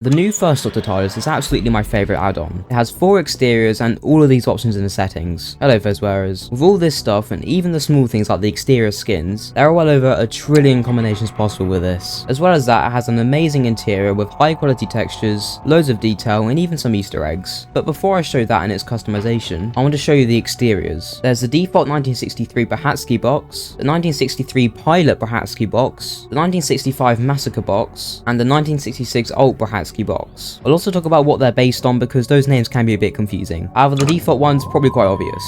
The new First Doctor TARDIS is absolutely my favourite add-on. It has 4 exteriors and all of these options in the settings. Hello first wearers. With all this stuff and even the small things like the exterior skins, there are well over a trillion combinations possible with this. As well as that, it has an amazing interior with high quality textures, loads of detail and even some Easter eggs. But before I show that and its customization, I want to show you the exteriors. There's the default 1963 Brachacki Box, the 1963 Pilot Brachacki Box, the 1965 Massacre Box, and the 1966 Alt Brachacki Box. I'll also talk about what they're based on because those names can be a bit confusing. However, the default one's probably quite obvious.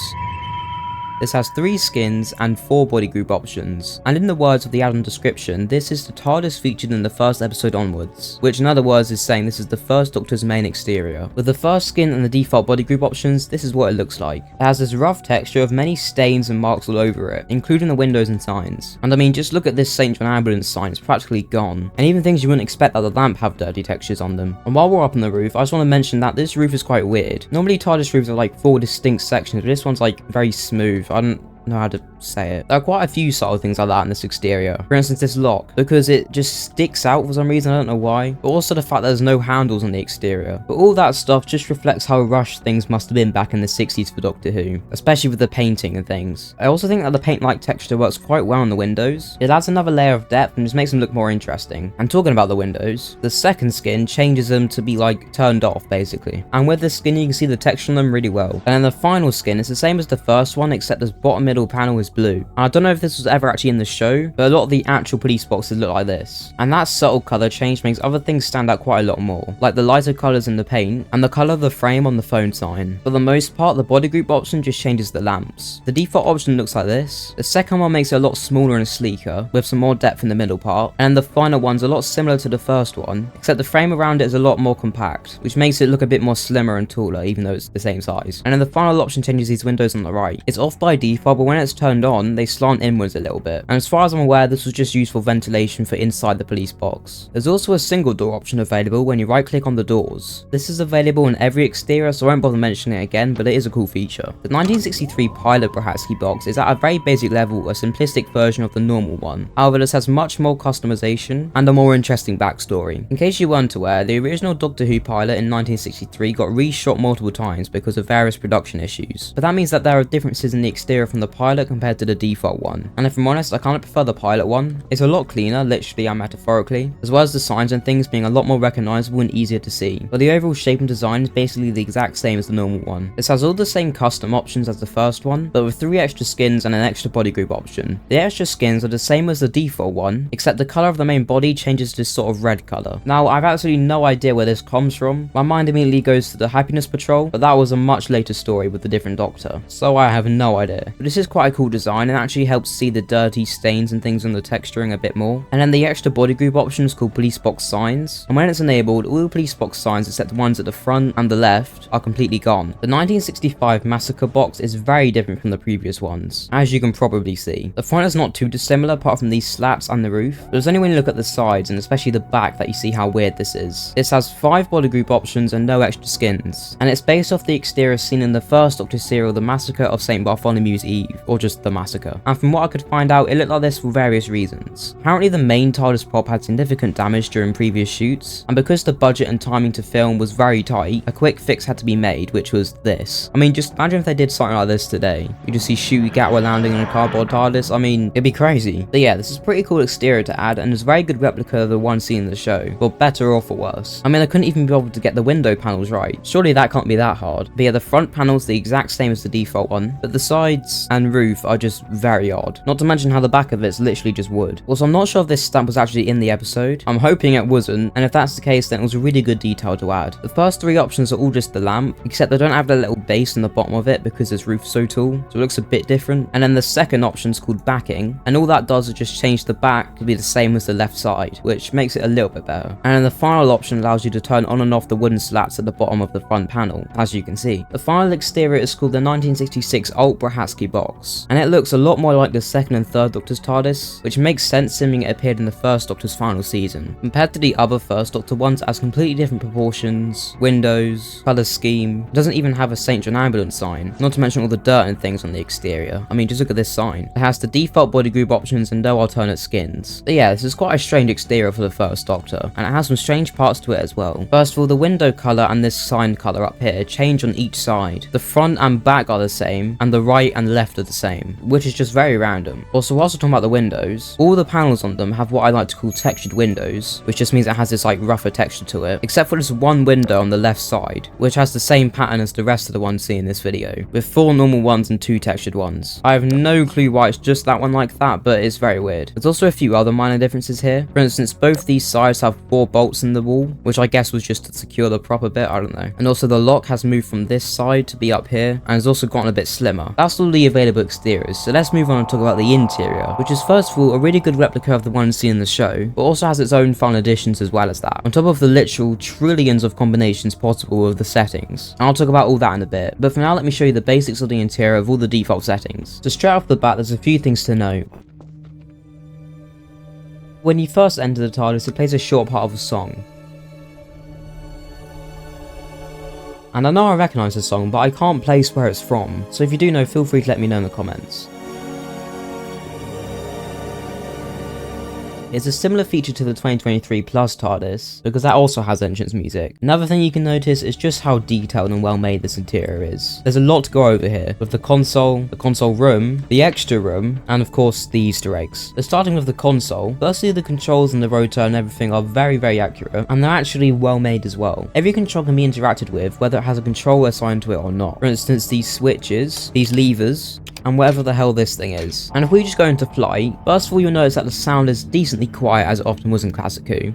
This has 3 skins and 4 body group options, and in the words of the add-on description, this is the TARDIS featured in the first episode onwards, which in other words is saying this is the first Doctor's main exterior. With the first skin and the default body group options, this is what it looks like. It has this rough texture of many stains and marks all over it, including the windows and signs. And I mean, just look at this St. John Ambulance sign, it's practically gone, and even things you wouldn't expect like the lamp have dirty textures on them. And while we're up on the roof, I just want to mention that this roof is quite weird. Normally TARDIS roofs are like 4 distinct sections, but this one's like very smooth. I don't know how to say it. There are quite a few subtle things like that in this exterior. For instance, this lock, because it just sticks out for some reason, I don't know why. But also the fact that there's no handles on the exterior. But all that stuff just reflects how rushed things must have been back in the 60s for Doctor Who, especially with the painting and things. I also think that the paint-like texture works quite well on the windows. It adds another layer of depth and just makes them look more interesting. And talking about the windows, the second skin changes them to be like turned off basically. And with this skin you can see the texture on them really well. And then the final skin is the same as the first one except the bottom middle panel is blue. And I don't know if this was ever actually in the show, but a lot of the actual police boxes look like this. And that subtle colour change makes other things stand out quite a lot more, like the lighter colours in the paint and the colour of the frame on the phone sign. For the most part, the body group option just changes the lamps. The default option looks like this. The second one makes it a lot smaller and sleeker, with some more depth in the middle part, and the final one's a lot similar to the first one, except the frame around it is a lot more compact, which makes it look a bit more slimmer and taller, even though it's the same size. And then the final option changes these windows on the right. It's off by default, but when it's turned on, they slant inwards a little bit. And as far as I'm aware, this was just used for ventilation for inside the police box. There's also a single door option available when you right click on the doors. This is available in every exterior, so I won't bother mentioning it again, but it is a cool feature. The 1963 Pilot Brachacki Box is at a very basic level a simplistic version of the normal one. However, this has much more customization and a more interesting backstory. In case you weren't aware, the original Doctor Who pilot in 1963 got reshot multiple times because of various production issues. But that means that there are differences in the exterior from the pilot compared to the default one. And if I'm honest, I kind of prefer the pilot one. It's a lot cleaner, literally and metaphorically, as well as the signs and things being a lot more recognizable and easier to see. But the overall shape and design is basically the exact same as the normal one. This has all the same custom options as the first one, but with 3 extra skins and an extra body group option. The extra skins are the same as the default one, except the color of the main body changes to this sort of red color. Now, I've absolutely no idea where this comes from. My mind immediately goes to the Happiness Patrol, but that was a much later story with a different Doctor, so I have no idea. But this is quite a cool design and actually helps see the dirty stains and things on the texturing a bit more. And then the extra body group option is called police box signs, and when it's enabled, all the police box signs except the ones at the front and the left are completely gone. The 1965 Massacre Box is very different from the previous ones, as you can probably see. The front is not too dissimilar apart from these slats and the roof, but it's only when you look at the sides and especially the back that you see how weird this is. This has 5 body group options and no extra skins, and it's based off the exterior seen in the first Doctor serial, The Massacre of St. Bartholomew's Eve, or just The Massacre. And from what I could find out, it looked like this for various reasons. Apparently the main TARDIS prop had significant damage during previous shoots, and because the budget and timing to film was very tight, a quick fix had to be made, which was this. I mean, just imagine if they did something like this today. You just see Shooty Gatwa landing on a cardboard TARDIS. I mean, it'd be crazy. But yeah, this is a pretty cool exterior to add, and it's a very good replica of the one seen in the show, for better or for worse. I mean, I couldn't even be able to get the window panels right. Surely that can't be that hard. But yeah, the front panel's the exact same as the default one, but the sides and roof are just very odd. Not to mention how the back of it's literally just wood. Also, I'm not sure if this stamp was actually in the episode. I'm hoping it wasn't, and if that's the case, then it was a really good detail to add. The first 3 options are all just the lamp, except they don't have the little base on the bottom of it because this roof's so tall, so it looks a bit different. And then the second option's called backing, and all that does is just change the back to be the same as the left side, which makes it a little bit better. And then the final option allows you to turn on and off the wooden slats at the bottom of the front panel, as you can see. The final exterior is called the 1966 Alt Brachacki Box, and it looks a lot more like the second and third Doctor's TARDIS, which makes sense seeing it appeared in the first Doctor's final season. Compared to the other first Doctor ones, it has completely different proportions, windows, colour scheme, it doesn't even have a St. John ambulance sign, not to mention all the dirt and things on the exterior. I mean, just look at this sign. It has the default body group options and no alternate skins. But yeah, this is quite a strange exterior for the first Doctor, and it has some strange parts to it as well. First of all, the window colour and this sign colour up here change on each side. The front and back are the same, and the right and left are the same, which is just very random. Also, whilst we're talking about the windows, all the panels on them have what I like to call textured windows, which just means it has this like rougher texture to it, except for this one window on the left side, which has the same pattern as the rest of the ones seen in this video, with 4 normal ones and 2 textured ones. I have no clue why it's just that one like that, but it's very weird. There's also a few other minor differences here. For instance, both these sides have 4 bolts in the wall, which I guess was just to secure the proper bit, I don't know. And also the lock has moved from this side to be up here, and has also gotten a bit slimmer. That's all the available exteriors, so let's move on and talk about the interior, which is first of all a really good replica of the one seen in the show, but also has its own fun additions as well as that, on top of the literal trillions of combinations possible of the settings. And I'll talk about all that in a bit, but for now let me show you the basics of the interior of all the default settings. So straight off the bat, there's a few things to note. When you first enter the TARDIS, it plays a short part of a song. And I know I recognise the song, but I can't place where it's from, so if you do know, feel free to let me know in the comments. It's a similar feature to the 2023 Plus TARDIS, because that also has entrance music. Another thing you can notice is just how detailed and well made this interior is. There's a lot to go over here, with the console room, the extra room, and of course the Easter eggs. So starting with the console, firstly the controls and the rotor and everything are very accurate, and they're actually well made as well. Every control can be interacted with, whether it has a controller assigned to it or not. For instance, these switches, these levers, and whatever the hell this thing is. And if we just go into flight, first of all you'll notice that the sound is decently quiet as it often was in Classic Who.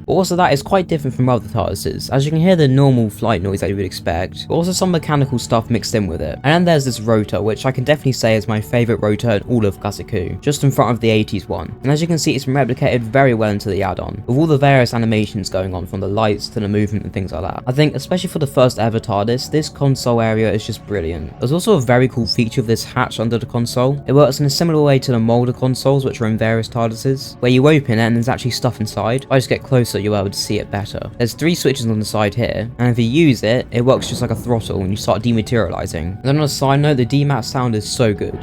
Also, that is quite different from other TARDISes, as you can hear the normal flight noise that you would expect, but also some mechanical stuff mixed in with it. And then there's this rotor, which I can definitely say is my favourite rotor in all of Classic Who, just in front of the 80s one. And as you can see, it's been replicated very well into the add-on, with all the various animations going on, from the lights to the movement and things like that. I think, especially for the first ever TARDIS, this console area is just brilliant. There's also a very cool feature of this hatch under the console. It works in a similar way to the Moulder consoles, which are in various TARDISes, where you open it and there's actually stuff inside. If I just get closer, you'll be able to see it better. There's 3 switches on the side here, and if you use it, it works just like a throttle and you start dematerializing. And then on a side note, the demat sound is so good.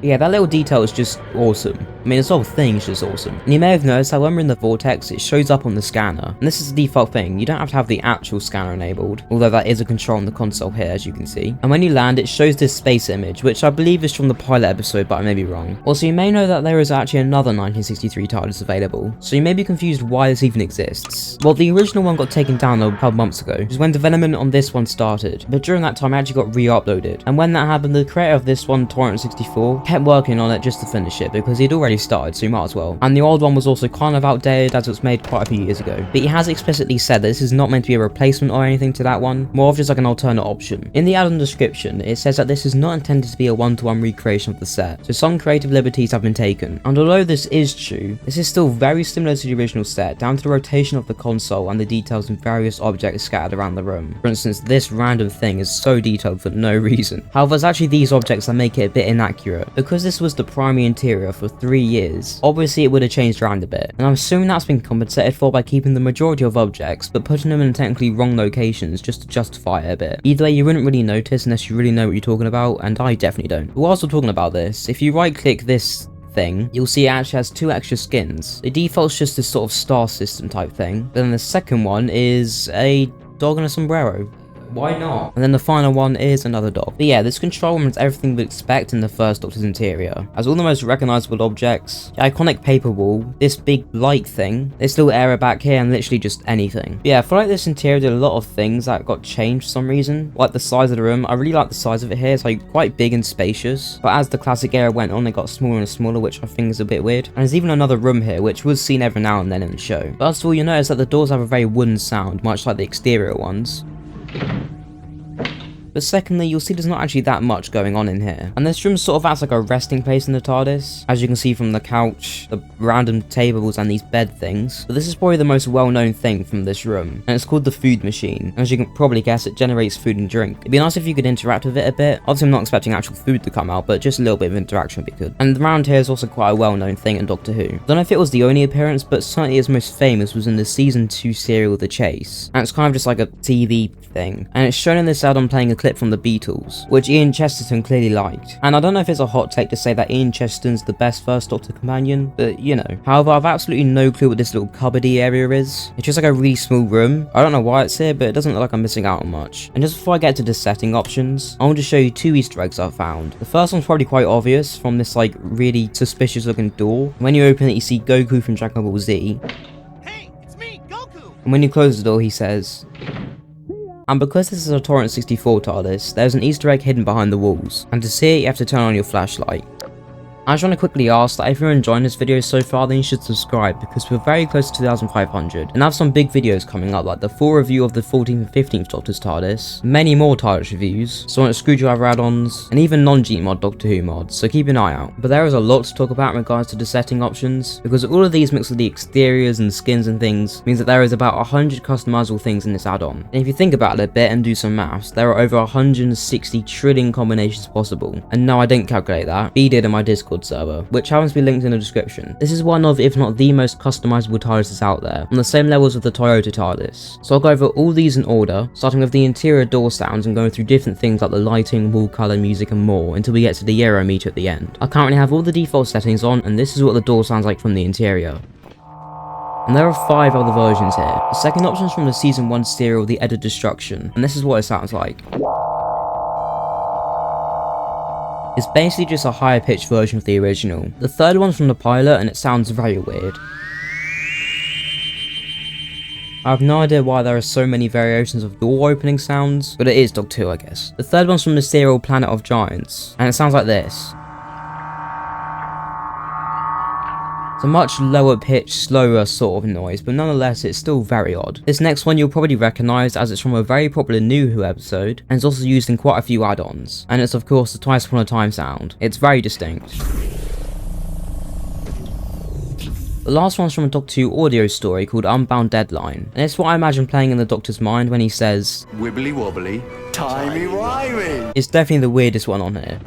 Yeah, that little detail is just awesome. I mean, this whole thing is just awesome. And you may have noticed that when we're in the vortex, it shows up on the scanner. And this is the default thing. You don't have to have the actual scanner enabled, although that is a control on the console here, as you can see. And when you land, it shows this space image, which I believe is from the pilot episode, but I may be wrong. Also, you may know that there is actually another 1963 TARDIS available, so you may be confused why this even exists. Well, the original one got taken down a couple months ago, which is when development on this one started. But during that time, it actually got re-uploaded. And when that happened, the creator of this one, Torrent64, kept working on it just to finish it, because he'd already started, so you might as well. And the old one was also kind of outdated, as it was made quite a few years ago. But he has explicitly said that this is not meant to be a replacement or anything to that one, more of just like an alternate option. In the add-on description, it says that this is not intended to be a one-to-one recreation of the set, so some creative liberties have been taken. And although this is true, this is still very similar to the original set, down to the rotation of the console and the details in various objects scattered around the room. For instance, this random thing is so detailed for no reason. However, it's actually these objects that make it a bit inaccurate. Because this was the primary interior for 3 years, obviously it would have changed around a bit, and I'm assuming that's been compensated for by keeping the majority of objects, but putting them in technically wrong locations just to justify it a bit. Either way, you wouldn't really notice unless you really know what you're talking about, and I definitely don't. But whilst we're talking about this, if you right click this thing, you'll see it actually has 2 extra skins. The default's just this sort of star system type thing, but then the second one is a dog and a sombrero. Why not? And then the final one is another dog. But yeah, this control room is everything we'd expect in the first Doctor's interior. As all the most recognisable objects, the iconic paper wall, this big light thing, this little area back here, and literally just anything. But yeah, I feel like this interior did a lot of things that got changed for some reason. Like the size of the room, I really like the size of it here. It's like quite big and spacious. But as the classic era went on, it got smaller and smaller, which I think is a bit weird. And there's even another room here, which was seen every now and then in the show. First of all, you'll notice that the doors have a very wooden sound, much like the exterior ones. but secondly, you'll see there's not actually that much going on in here. And this room sort of acts like a resting place in the TARDIS, as you can see from the couch, the random tables and these bed things. But this is probably the most well-known thing from this room, and it's called the food machine. And as you can probably guess, it generates food and drink. It'd be nice if you could interact with it a bit. Obviously I'm not expecting actual food to come out, but just a little bit of interaction would be good. And around here is also quite a well-known thing in Doctor Who. I don't know if it was the only appearance, but certainly its most famous was in the season 2 serial The Chase. And it's kind of just like a TV thing. And it's shown in this Addon playing a clip from the Beatles, which Ian Chesterton clearly liked. And I don't know if it's a hot take to say that Ian Chesterton's the best first Doctor companion, but you know. However, I've absolutely no clue what this little cupboardy area is. It's just like a really small room. I don't know why it's here, but it doesn't look like I'm missing out on much. And just before I get to the setting options, I want to show you 2 Easter eggs I've found. The first one's probably quite obvious from this like really suspicious looking door. When you open it, you see Goku from Dragon Ball Z. Hey, it's me, Goku! And when you close the door, he says... And because this is a Torrent 64 TARDIS, there's an Easter egg hidden behind the walls. And to see it, you have to turn on your flashlight. I just want to quickly ask that if you're enjoying this video so far, then you should subscribe, because we're very close to 2,500, and I have some big videos coming up, like the full review of the 14th and 15th Doctor's TARDIS, many more TARDIS reviews, some Screwdriver add-ons, and even non-Gmod Doctor Who mods, so keep an eye out. But there is a lot to talk about in regards to the setting options, because all of these mixed with the exteriors and skins and things, means that there is about 100 customizable things in this add-on. And if you think about it a bit and do some maths, there are over 160 trillion combinations possible. And no, I didn't calculate that, B did in my Discord server, which happens to be linked in the description. This is one of, if not the most customizable TARDISes out there, on the same levels of the Toyota TARDIS. So I'll go over all these in order, starting with the interior door sounds and going through different things like the lighting, wall colour, music and more, until we get to the Eurometer at the end. I currently have all the default settings on, and this is what the door sounds like from the interior. And there are 5 other versions here. The second option is from the season 1 serial, The Edge of Destruction, and this is what it sounds like. It's basically just a higher pitched version of the original. The third one's from the pilot and it sounds very weird. I have no idea why there are so many variations of door opening sounds, but it is Doctor Who, I guess. The third one's from the serial Planet of Giants, and it sounds like this. It's a much lower pitched, slower sort of noise, but nonetheless it's still very odd. This next one you'll probably recognise as it's from a very popular New Who episode, and it's also used in quite a few add-ons. And it's of course the Twice Upon a Time sound. It's very distinct. The last one's from a Doctor Who audio story called Unbound Deadline, and it's what I imagine playing in the Doctor's mind when he says, Wibbly wobbly, timey-wimey! It's definitely the weirdest one on here.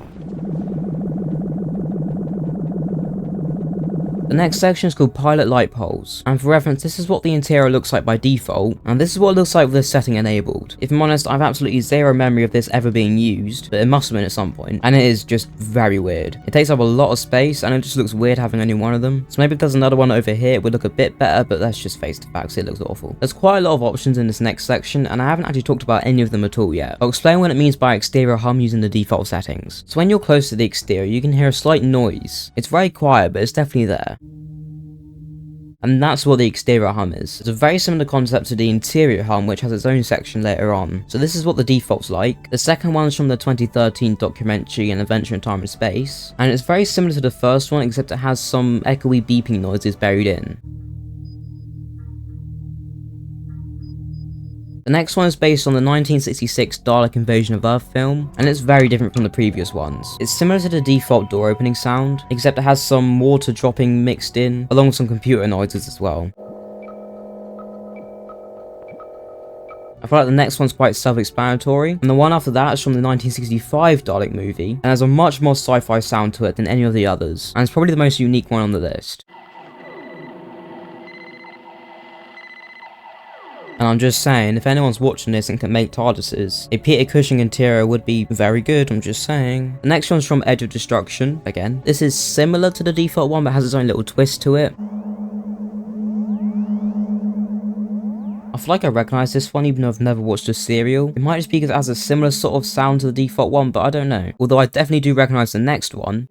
The next section is called Pilot Light Poles, and for reference, this is what the interior looks like by default, and this is what it looks like with this setting enabled. If I'm honest, I have absolutely zero memory of this ever being used, but it must have been at some point, and it is just very weird. It takes up a lot of space, and it just looks weird having only one of them, so maybe if there's another one over here, it would look a bit better, but let's just face the facts, it looks awful. There's quite a lot of options in this next section, and I haven't actually talked about any of them at all yet. I'll explain what it means by exterior hum using the default settings. So when you're close to the exterior, you can hear a slight noise. It's very quiet, but it's definitely there. And that's what the exterior hum is. It's a very similar concept to the interior hum, which has its own section later on. So this is what the default's like. The second one's from the 2013 documentary An Adventure in Time and Space, and it's very similar to the first one, except it has some echoey beeping noises buried in. The next one is based on the 1966 Dalek Invasion of Earth film, and it's very different from the previous ones. It's similar to the default door opening sound, except it has some water dropping mixed in, along with some computer noises as well. I feel like the next one's quite self-explanatory, and the one after that is from the 1965 Dalek movie, and has a much more sci-fi sound to it than any of the others, and it's probably the most unique one on the list. And I'm just saying, if anyone's watching this and can make TARDISes, a Peter Cushing interior would be very good, I'm just saying. The next one's from Edge of Destruction, again. This is similar to the default one, but has its own little twist to it. I feel like I recognise this one even though I've never watched the serial. It might just be because it has a similar sort of sound to the default one, but I don't know. Although I definitely do recognise the next one.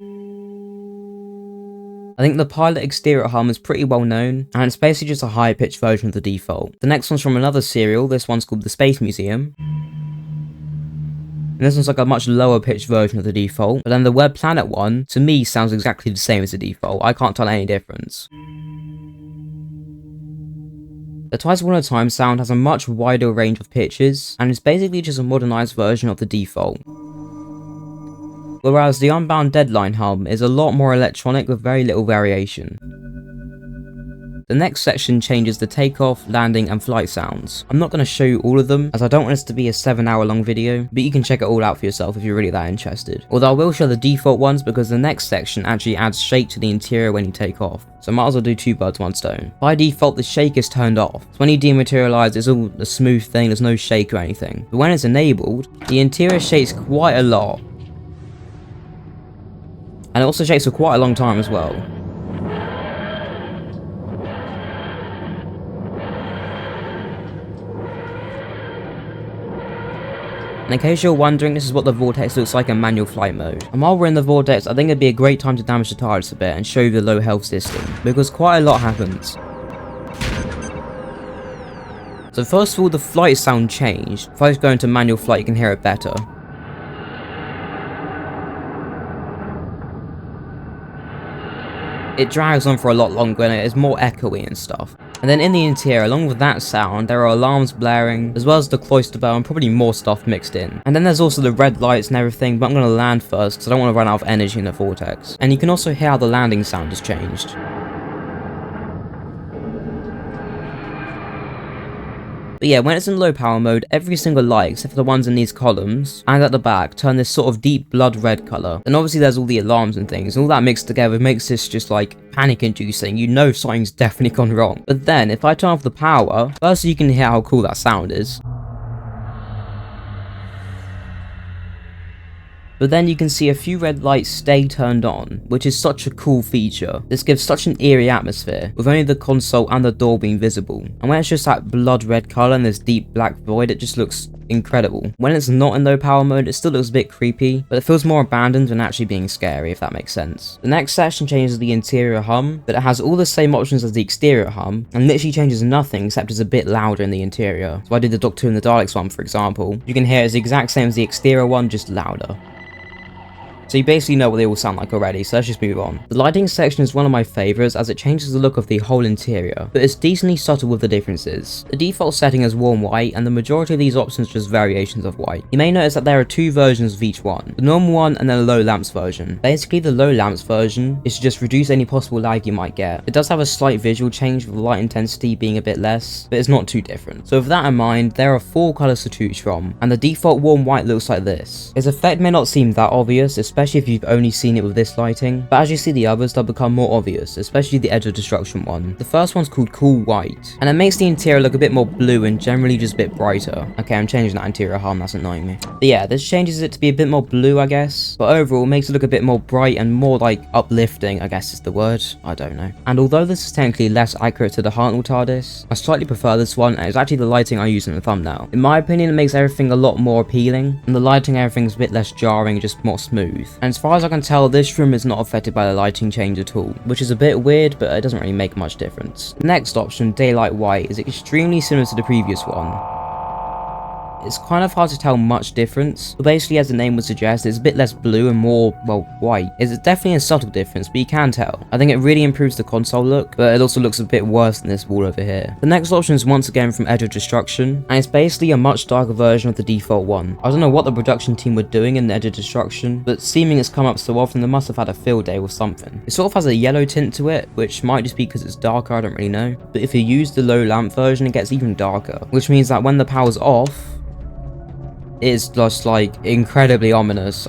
I think the pilot exterior hum is pretty well known, and it's basically just a higher pitched version of the default. The next one's from another serial, this one's called The Space Museum. And this one's like a much lower pitched version of the default, but then the Web Planet one, to me, sounds exactly the same as the default. I can't tell any difference. The Twice Upon a Time sound has a much wider range of pitches, and is basically just a modernized version of the default. Whereas the Unbound Deadline hum is a lot more electronic with very little variation. The next section changes the takeoff, landing and flight sounds. I'm not going to show you all of them as I don't want this to be a 7-hour long video, but you can check it all out for yourself if you're really that interested. Although I will show the default ones because the next section actually adds shake to the interior when you take off. So I might as well do 2 birds 1 stone. By default the shake is turned off. So when you dematerialize it's all a smooth thing, there's no shake or anything. But when it's enabled, the interior shakes quite a lot. And it also shakes for quite a long time as well. And in case you're wondering, this is what the vortex looks like in manual flight mode. And while we're in the vortex, I think it'd be a great time to damage the TARDIS a bit and show you the low health system, because quite a lot happens. So first of all, the flight sound changed. If I just go into manual flight, you can hear it better. It drags on for a lot longer and it is more echoey and stuff. And then in the interior, along with that sound, there are alarms blaring, as well as the cloister bell and probably more stuff mixed in. And then there's also the red lights and everything, but I'm going to land first because I don't want to run out of energy in the vortex. And you can also hear how the landing sound has changed. But yeah, when it's in low power mode, every single light, except for the ones in these columns, and at the back, turn this sort of deep blood red colour. And obviously there's all the alarms and things, and all that mixed together makes this just like panic inducing. You know something's definitely gone wrong. But then, if I turn off the power, first you can hear how cool that sound is. But then you can see a few red lights stay turned on, which is such a cool feature. This gives such an eerie atmosphere, with only the console and the door being visible. And when it's just that blood red colour and this deep black void, it just looks incredible. When it's not in low power mode, it still looks a bit creepy, but it feels more abandoned than actually being scary, if that makes sense. The next section changes the interior hum, but it has all the same options as the exterior hum, and literally changes nothing except it's a bit louder in the interior. So I did the Doctor and the Daleks one, for example. You can hear it's the exact same as the exterior one, just louder. So you basically know what they all sound like already, so let's just move on. The lighting section is one of my favourites as it changes the look of the whole interior, but it's decently subtle with the differences. The default setting is warm white, and the majority of these options are just variations of white. You may notice that there are 2 versions of each one, the normal one and then a low lamps version. Basically the low lamps version is to just reduce any possible lag you might get. It does have a slight visual change with light intensity being a bit less, but it's not too different. So with that in mind, there are 4 colours to choose from, and the default warm white looks like this. Its effect may not seem that obvious, especially if you've only seen it with this lighting, but as you see the others, they'll become more obvious, especially the Edge of Destruction one. The first one's called Cool White, and it makes the interior look a bit more blue and generally just a bit brighter. Okay, I'm changing that interior hum, that's annoying me. But yeah, this changes it to be a bit more blue, I guess, but overall makes it look a bit more bright and more like uplifting, I guess is the word, I don't know. And although this is technically less accurate to the Hartnell TARDIS, I slightly prefer this one, and it's actually the lighting I use in the thumbnail. In my opinion, it makes everything a lot more appealing, and the lighting everything's a bit less jarring, just more smooth. And as far as I can tell, this room is not affected by the lighting change at all, which is a bit weird, but it doesn't really make much difference. The next option, Daylight White, is extremely similar to the previous one. It's kind of hard to tell much difference, but basically as the name would suggest, it's a bit less blue and more, well, white. It's definitely a subtle difference, but you can tell. I think it really improves the console look, but it also looks a bit worse than this wall over here. The next option is once again from Edge of Destruction, and it's basically a much darker version of the default one. I don't know what the production team were doing in the Edge of Destruction, but seeming it's come up so often, they must have had a field day with something. It sort of has a yellow tint to it, which might just be because it's darker, I don't really know. But if you use the low lamp version, it gets even darker, which means that when the power's off, it's just like incredibly ominous.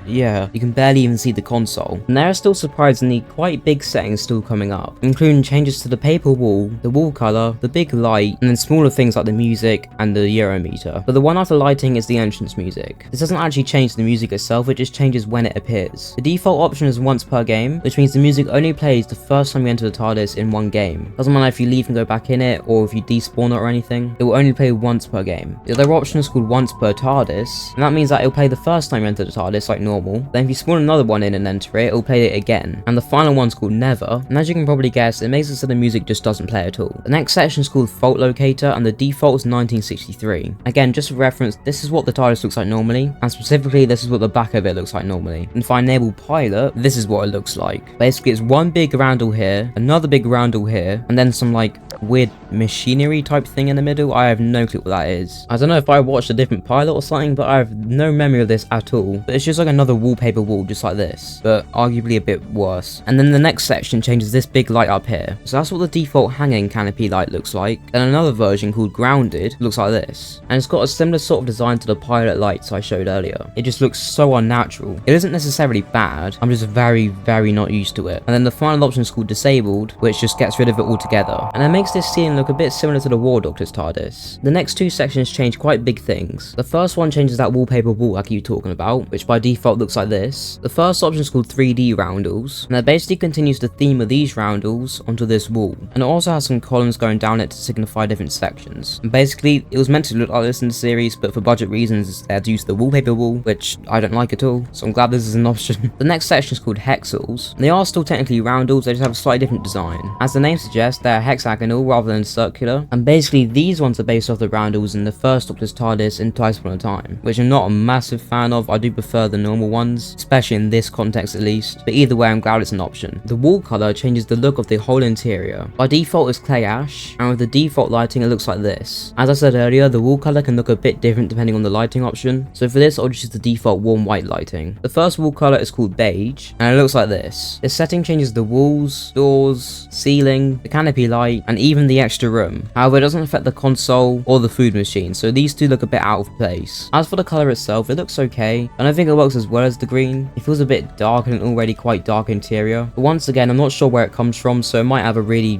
Yeah, you can barely even see the console. And there are still surprisingly quite big settings still coming up, including changes to the paper wall, the wall colour, the big light, and then smaller things like the music and the Eurometer. But the one after lighting is the entrance music. This doesn't actually change the music itself, it just changes when it appears. The default option is once per game, which means the music only plays the first time you enter the TARDIS in one game. Doesn't matter if you leave and go back in it, or if you despawn it or anything, it will only play once per game. The other option is called once per TARDIS, and that means that it will play the first time you enter the TARDIS like normal. Then if you spawn another one in and enter it, it'll play it again. And the final one's called Never, and as you can probably guess, it makes it so the music just doesn't play at all. The next section is called Fault Locator, and the default is 1963. Again, just for reference, this is what the TARDIS looks like normally, and specifically this is what the back of it looks like normally. And if I enable Pilot, this is what it looks like. Basically, it's one big roundel here, another big roundel here, and then some like weird machinery type thing in the middle. I have no clue what that is. I don't know if I watched a different pilot or something, but I have no memory of this at all. But it's just like another wallpaper wall just like this, but arguably a bit worse. And then the next section changes this big light up here. So that's what the default hanging canopy light looks like. And another version called Grounded looks like this. And it's got a similar sort of design to the pilot lights I showed earlier. It just looks so unnatural. It isn't necessarily bad, I'm just very not used to it. And then the final option is called Disabled, which just gets rid of it altogether. And it makes this scene look a bit similar to the War Doctor's TARDIS. The next two sections change quite big things. The first one changes that wallpaper wall I keep talking about, which by default looks like this. The first option is called 3D roundels, and that basically continues the theme of these roundels onto this wall. And it also has some columns going down it to signify different sections. And basically, it was meant to look like this in the series, but for budget reasons, they had to use the wallpaper wall, which I don't like at all, so I'm glad this is an option. The next section is called Hexals. They are still technically roundels, they just have a slightly different design. As the name suggests, they're hexagonal rather than circular, and basically these ones are based off the roundels in the first Doctor's TARDIS in Twice Upon a Time, which I'm not a massive fan of. I do prefer the normal ones, especially in this context at least, but either way I'm glad it's an option. The wall colour changes the look of the whole interior. By default it's clay ash, and with the default lighting it looks like this. As I said earlier, the wall colour can look a bit different depending on the lighting option, so for this I'll just use the default warm white lighting. The first wall colour is called beige, and it looks like this. This setting changes the walls, doors, ceiling, the canopy light, and even the extra room. However, it doesn't affect the console or the food machine, so these two look a bit out of place. As for the colour itself, it looks okay. I don't think it works as well as the green. It feels a bit dark in an already quite dark interior. But once again, I'm not sure where it comes from, so it might have a really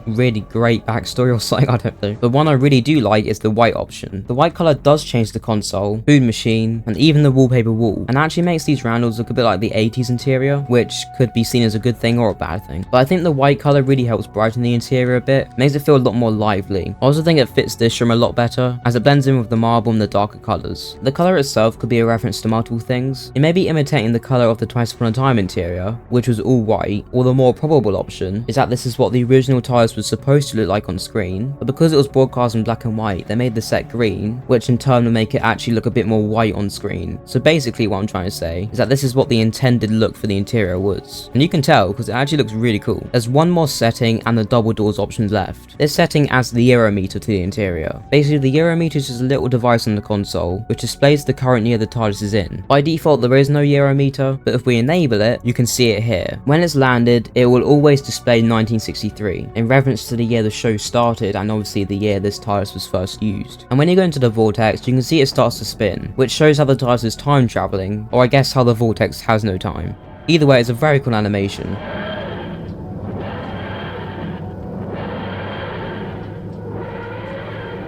great backstory or something, I don't know. But one I really do like is the white option. The white colour does change the console, food machine, and even the wallpaper wall, and actually makes these roundels look a bit like the 80s interior, which could be seen as a good thing or a bad thing. But I think the white colour really helps brighten the interior a bit, makes it feel a lot more lively. I also think it fits this room a lot better, as it blends in with the marble and the darker colours. The colour itself could be a reference to multiple things. It may be imitating the colour of the Twice Upon a Time interior, which was all white, or the more probable option is that this is what the original TARDIS was supposed to look like on screen, but because it was broadcast in black and white, they made the set green, which in turn will make it actually look a bit more white on screen. So basically what I'm trying to say is that this is what the intended look for the interior was. And you can tell because it actually looks really cool. There's one more setting and the double doors options left. This setting adds the Eurometer to the interior. Basically the Eurometer is just a little device on the console which displays the current year the TARDIS is in. By default there is no Eurometer, but if we enable it, you can see it here. When it's landed, it will always display 1963 in reference to the year the show started and obviously the year this TARDIS was first used. And when you go into the vortex, you can see it starts to spin, which shows how the TARDIS is time traveling, or I guess how the vortex has no time. Either way, it's a very cool animation.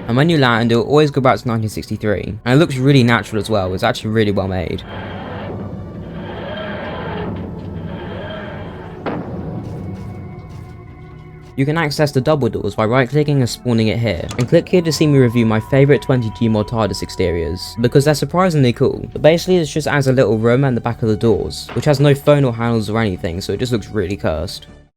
And when you land, it will always go back to 1963, and it looks really natural as well. It's actually really well made. You can access the double doors by right clicking and spawning it here, and click here to see me review my favourite 20G mod TARDIS exteriors, because they're surprisingly cool. But basically it just adds a little room at the back of the doors, which has no phone or handles or anything, so it just looks really cursed.